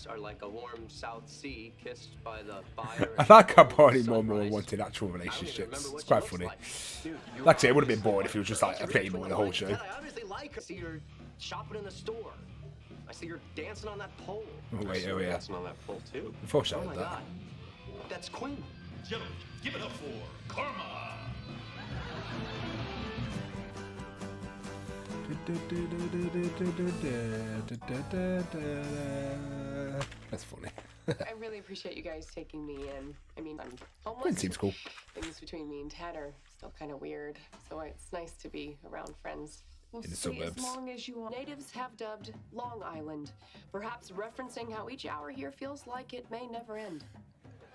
nights are like a warm South Sea kissed by the fire. I like how Barney more and more wanted actual relationships. It's quite funny. Like I say, it would have been boring if he was just like a playboy the whole show. I obviously like her. I see her shopping in the store. I see her dancing on that pole. Oh wait, oh yeah. Dancing on that pole too. Foreshadowed my that. God. That's Quinn. Gentlemen, give it up for Karma. That's funny. I really appreciate you guys taking me in. I mean, I'm homeless. Quinn seems cool. Things between me and Ted are still kind of weird, so it's nice to be around friends. We'll In the stay suburbs. as long as you want. Natives have dubbed Long Island, perhaps referencing how each hour here feels like it may never end.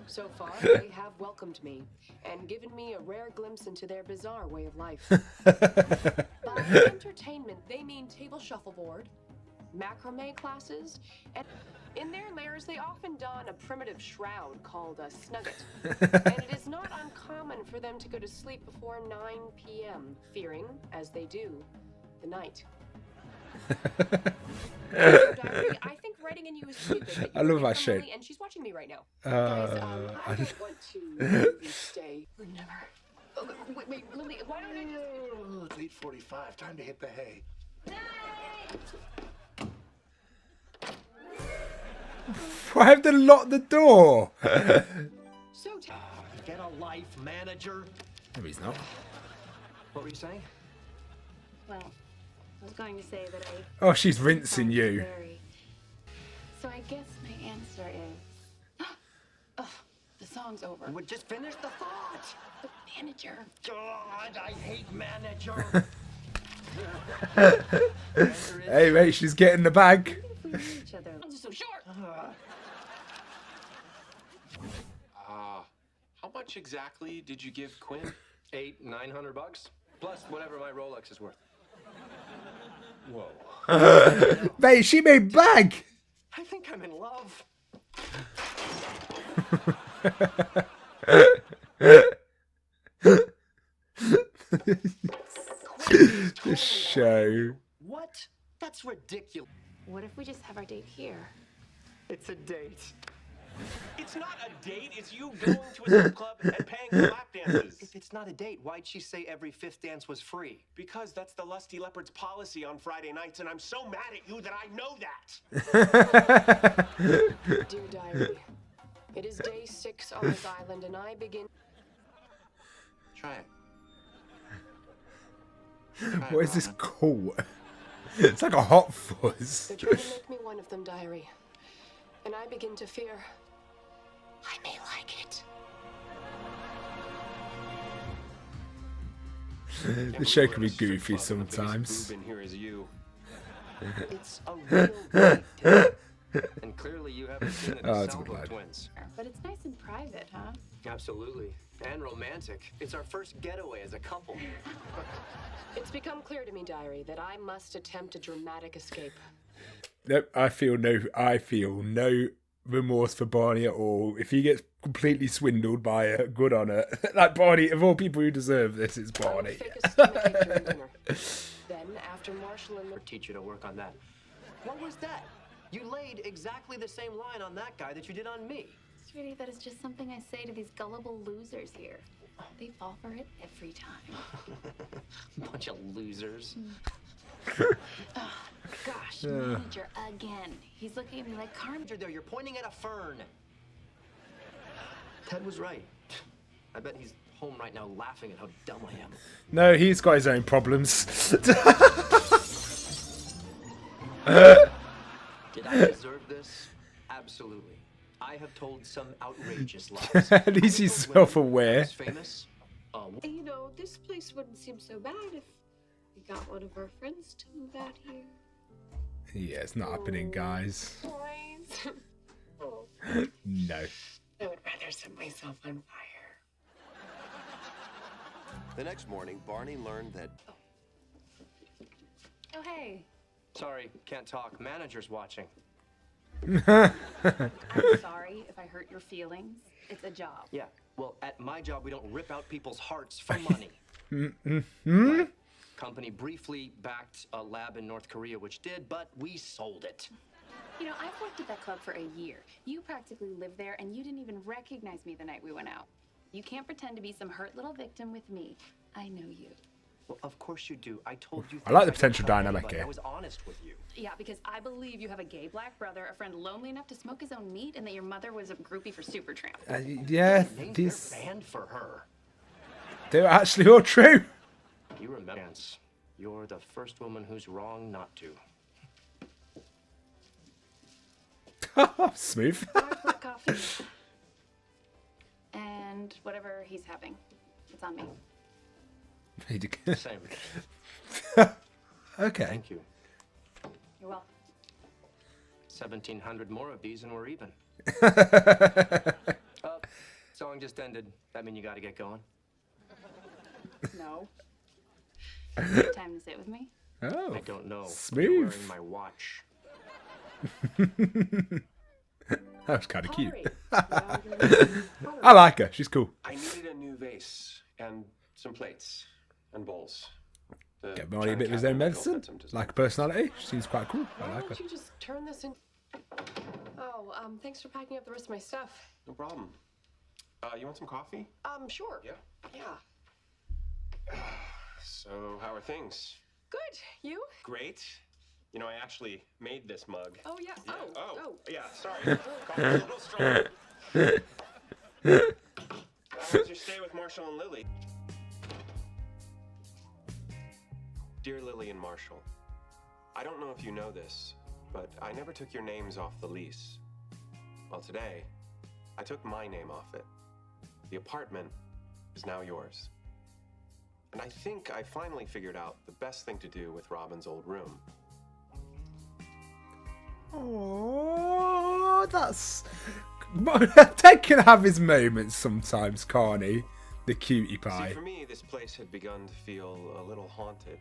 So far, they have welcomed me and given me a rare glimpse into their bizarre way of life. By entertainment, they mean table shuffleboard, macrame classes, and in their lairs, they often don a primitive shroud called a snugget. And it is not uncommon for them to go to sleep before 9 p.m., fearing, as they do, the night. So, Diary, I think writing in you is stupid. I love that shit. And she's watching me right now. Guys, I don't want to really stay. Or never. Oh, wait, Lily, why don't I just... Oh, it's 8:45. Time to hit the hay. Why have they locked the door? So Get a life, manager. No, he's not. What were you saying? Well, I was going to say that I... Oh, she's rinsing you. So I guess my answer is... Ugh, the song's over. Would just finish the thought. The manager. God, I hate manager. Hey, mate, she's getting the bag. If we knew each other... I'm just so short. How much exactly did you give Quinn? $800-900 plus whatever my Rolex is worth. Whoa. Mate, she made bag. I think I'm in love. This show. What? That's ridiculous. What if we just have our date here? It's a date. It's not a date. It's you going to a strip club and paying for lap dances. If it's not a date, why'd she say every fifth dance was free? Because that's the Lusty Leopard's policy on Friday nights, and I'm so mad at you that I know that. Dear Diary, it is day 6 on this island, and I begin... Try it. What is this called? It's like a hot fuzz. They're trying to make me one of them, Diary. And I begin to fear I may like it. The show can be goofy sometimes. Boob in here is you. It's a real date. And clearly you haven't seen the Oh, it's a DeSalvo good lad. twins. But it's nice and private, huh? Absolutely. And romantic. It's our first getaway as a couple. It's become clear to me, Diary, that I must attempt a dramatic escape. Nope, I feel no remorse for Barney at all. If he gets completely swindled by her, good on her. Like Barney, of all people who deserve this, it's I will Barney. fake a stomachache during dinner. Then, after Marshall and the... Teach you to work on that. What was that? You laid exactly the same line on that guy that you did on me. Sweetie, that is just something I say to these gullible losers here. They fall for it every time. Bunch of losers. Oh, gosh, manager again. He's looking at me like Carmen. You're there, you're pointing at a fern. Ted was right. I bet he's home right now laughing at how dumb I am. No, he's got his own problems. Did I deserve this? Absolutely. I have told some outrageous lies. At least he's self-aware. I was famous. You know, this place wouldn't seem so bad if we got one of our friends to move out here. Yeah, it's not happening, guys. Please. Oh, No. I would rather set myself on fire. The next morning, Barney learned that... Oh, hey. Sorry, can't talk. Manager's watching. I'm sorry if I hurt your feelings. It's a job. Yeah, well, at my job, we don't rip out people's hearts for money. Hmm? My company briefly backed a lab in North Korea, which did, but we sold it. You know, I've worked at that club for a year. You practically live there, and you didn't even recognize me the night we went out. You can't pretend to be some hurt little victim with me. I know you. Well, of course you do. I told you. I like the things potential didn't tell dynamic anybody. here. I was honest with you. Yeah, because I believe you have a gay black brother, a friend lonely enough to smoke his own meat, and that your mother was a groupie for Supertramp. Yeah, Names these they're banned for her. they're actually all true. You remember? You're the first woman who's wrong not to. Smooth. Black coffee. And whatever he's having. It's on me. Same. Okay. Thank you. You're welcome. 1,700 more of these and we're even. Song just ended. That mean you got to get going? No. Time to sit with me? Oh, I don't know. smooth. You're wearing my watch. That was kind of cute. Hurry. I like her. She's cool. I needed a new vase and some plates and bowls. The Get Barney a china bit of his own cabinet medicine. fits him just Like a personality. She seems quite cool. I Why like her. don't you just turn this in? Oh, thanks for packing up the rest of my stuff. no problem. You want some coffee? Sure. Yeah. Yeah. So, how are things? Good. You? Great. You know, I actually made this mug. Oh, yeah. Yeah. Oh. Yeah, sorry. Coffee's a little strong. How was your stay with Marshall and Lily? Dear Lily and Marshall, I don't know if you know this, but I never took your names off the lease. Well, today, I took my name off it. The apartment is now yours. And I think I finally figured out the best thing to do with Robin's old room. Oh, that's. Ted can have his moments sometimes, can't he? The cutie pie. See, for me, this place had begun to feel a little haunted.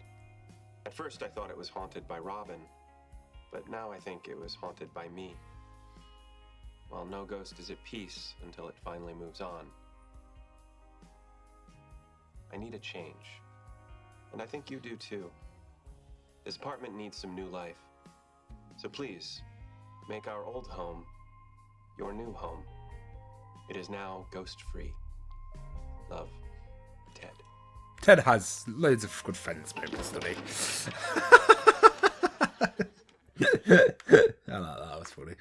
At first, I thought it was haunted by Robin, but now I think it was haunted by me. Well, no ghost is at peace until it finally moves on. I need a change, and I think you do too. This apartment needs some new life. So please, make our old home your new home. It is now ghost-free. Love, Ted. Ted has loads of good friends moments, doesn't he? I like that. Was funny.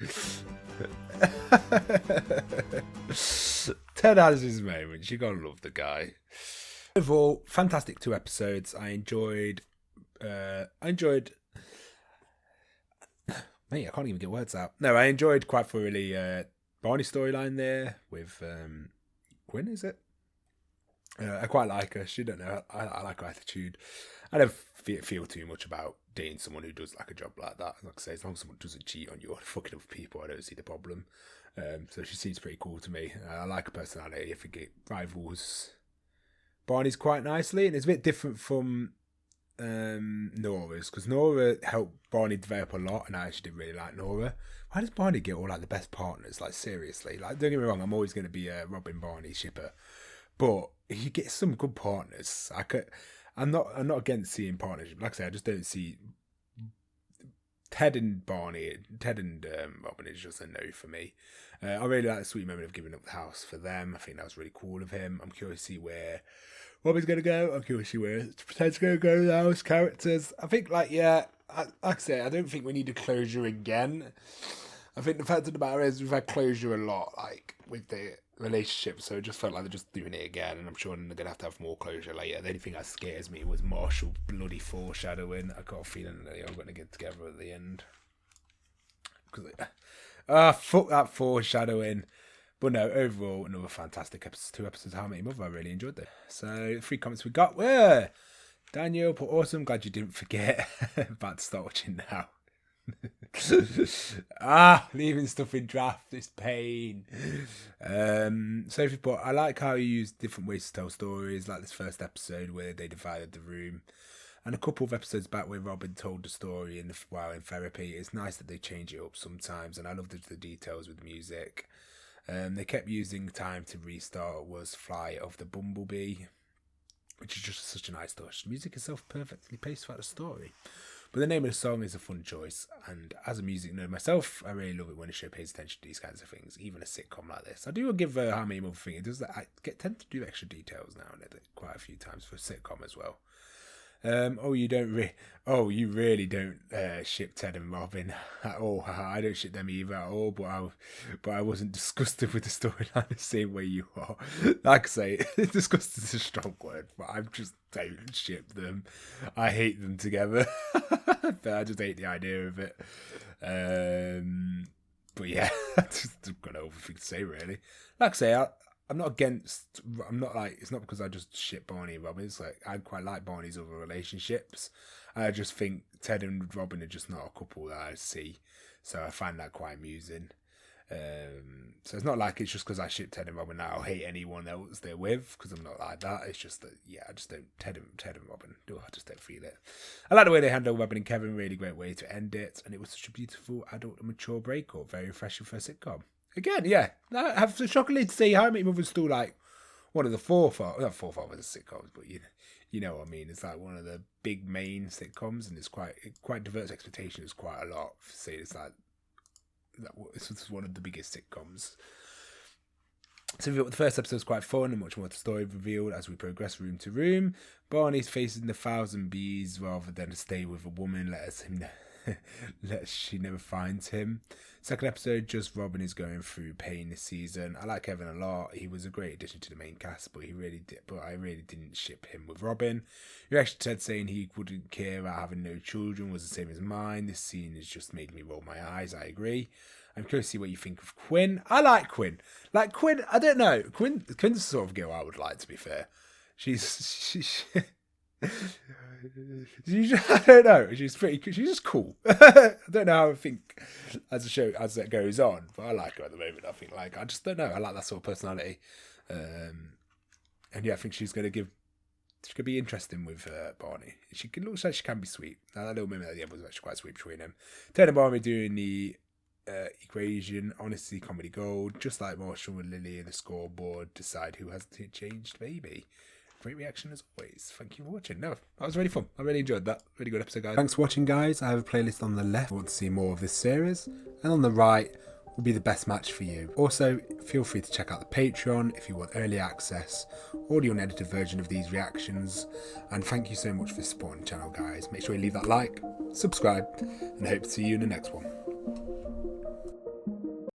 Ted has his moments. You gotta love the guy. Overall, fantastic 2 episodes. I enjoyed. Mate, I can't even get words out. No, I enjoyed quite thoroughly Barney's storyline there with Gwen, is it? I quite like her. She don't know. I like her attitude. I don't feel too much about dating someone who does like a job like that. Like I say, as long as someone doesn't cheat on you or fucking other people, I don't see the problem. So she seems pretty cool to me. I like her personality. I think it rivals Barney's quite nicely, and it's a bit different from Nora's, because Nora helped Barney develop a lot, and I actually did really like Nora. Why does Barney get all like the best partners? Like seriously, like don't get me wrong, I'm always going to be a Robin Barney shipper, but he gets some good partners. I'm not against seeing partnership. Like I say, I just don't see Ted and Robin is just a no for me. I really like the sweet moment of giving up the house for them. I think that was really cool of him. I'm curious to see where Robin's going to go. I'm curious to see where Ted's going to go now, his characters. I think, like I say, I don't think we need a closure again. I think the fact of the matter is we've had closure a lot, like, with the relationship, so it just felt like they're just doing it again, and I'm sure they're going to have more closure later. The only thing that scares me was Marshall bloody foreshadowing. I got a feeling that they are going to get together at the end. Fuck that foreshadowing. But no, overall, another fantastic episode. 2 episodes of How I Met Your Mother. I really enjoyed it. So, 3 comments we got were Daniel put awesome. Glad you didn't forget. About to start watching now. Leaving stuff in draft is pain. Sophie put, I like how you use different ways to tell stories, like this first episode where they divided the room, and a couple of episodes back where Robin told the story while in therapy. It's nice that they change it up sometimes, and I love the details with the music. They kept using Time to Restart was Fly of the Bumblebee, which is just such a nice touch. The music itself perfectly paced throughout the story. But the name of the song is a fun choice, and as a music nerd myself, I really love it when a show pays attention to these kinds of things, even a sitcom like this. I do give How Many Other Thing. It does that. Tend to do extra details now and then, quite a few times for a sitcom as well. You really don't ship Ted and Robin at all. I don't ship them either at all. But I wasn't disgusted with the storyline the same way you are. Like I say, disgusted is a strong word, but I just don't ship them. I hate them together. I just hate the idea of it. But yeah, I've got no other thing to say really. Like I say, I'm not like, it's not because I just ship Barney and Robin. It's like, I quite like Barney's other relationships. I just think Ted and Robin are just not a couple that I see. So I find that quite amusing. So it's not like it's just because I ship Ted and Robin that I'll hate anyone else they're with, because I'm not like that. It's just that, yeah, I just don't, Ted and Robin, I just don't feel it. I like the way they handle Robin and Kevin, really great way to end it. And it was such a beautiful adult and mature breakup, very refreshing for a sitcom. Again, yeah, I have to shockingly to see How I Met Your Mother's still like one of the not forefathers of sitcoms, but you know what I mean. It's like one of the big main sitcoms, and it's quite diverse expectations, quite a lot. See, it's like it's one of the biggest sitcoms. So the first episode is quite fun and much more to story revealed as we progress room to room. Barney's facing the 1,000 bees rather than stay with a woman. She never finds him. Second episode, just Robin is going through pain this season. I like Kevin a lot. He was a great addition to the main cast, but I really didn't ship him with Robin. Reaction to Ted saying he wouldn't care about having no children was the same as mine. This scene has just made me roll my eyes. I agree. I'm curious to see what you think of Quinn. I like Quinn. Like Quinn, I don't know. Quinn's the sort of girl I would like, to be fair. She's I don't know. She's just cool. I don't know how I think as it goes on, but I like her at the moment. I think I just don't know. I like that sort of personality, and yeah, I think she's gonna be interesting with Barney. Looks like she can be sweet. That little moment at the end was actually quite sweet between them. Ted and Barney doing the equation, honestly, comedy gold. Just like Marshall and Lily in the scoreboard, decide who has the changed baby. Great reaction as always. Thank you for watching. No, that was really fun. I really enjoyed that. Really good episode, guys. Thanks for watching, guys. I have a playlist on the left if you want to see more of this series, and on the right will be the best match for you. Also, feel free to check out the Patreon if you want early access, audio and edited version of these reactions. And thank you so much for supporting the channel, guys. Make sure you leave that like, subscribe, and I hope to see you in the next one.